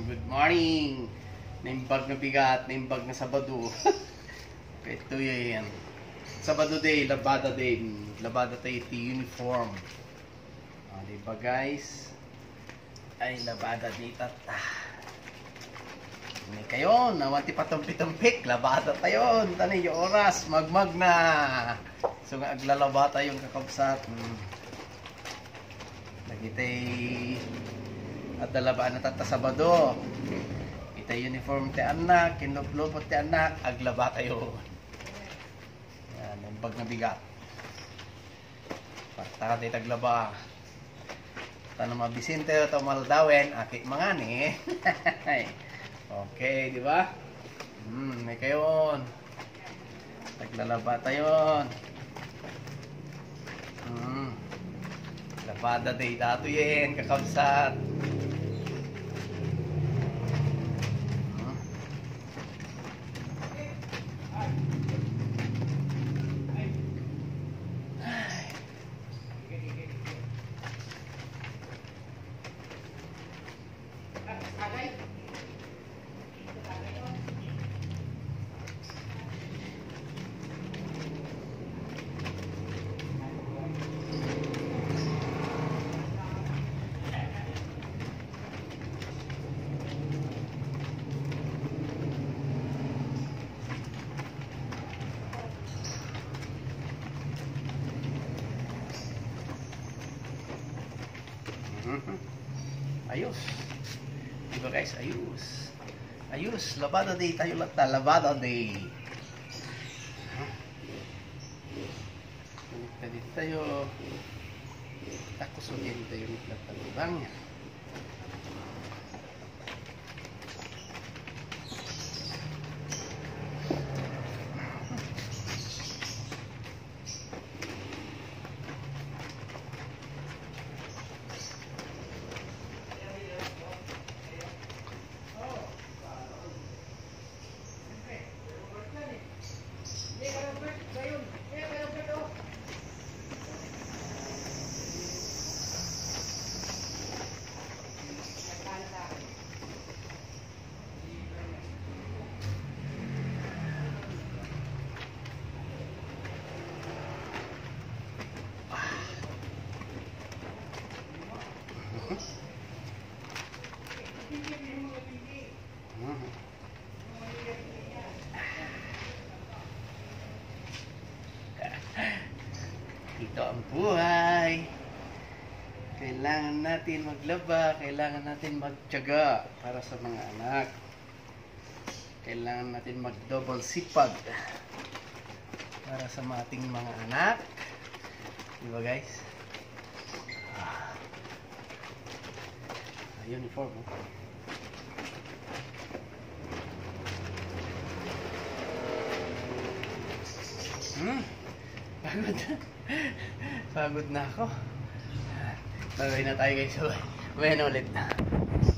Good morning! Naimbag na bigat, naimbag na Sabado. Ito yan. Sabado day, Labada day. Labada tayo iti uniform. Diba guys? Ay, Labada day tata. May kayo, nawanti patumpi-tumpik. Labada tayo. Tanay yung oras, magmag na. So nga, aglalaba tayong kakabsat. Nagitay at dalabaan na tata Sabado. Itay uniform ti anak, kinlupot ti anak, aglaba tayo. Yan, yung bag na bigat. Pagtaka tayo taglaba. Tanong mabisinte ito maldawen, aki mangani. Okay, di ba? May kayon. Taglalaba tayo. Labada day dato yen, kakabsat. Ayos. Diba guys, ayos. Ayos, Labada day tayo lata, Labada day. Dito tayo. Takos o dito tayo nagtatalibang. Ito ang buhay. Kailangan natin maglaba, kailangan natin magtiyaga para sa mga anak. Kailangan natin mag-double sipag para sa ating mga anak. Diba guys? Uniform. Pagod. Pagod na ako. Bagay na tayo guys. Uwi na ulit.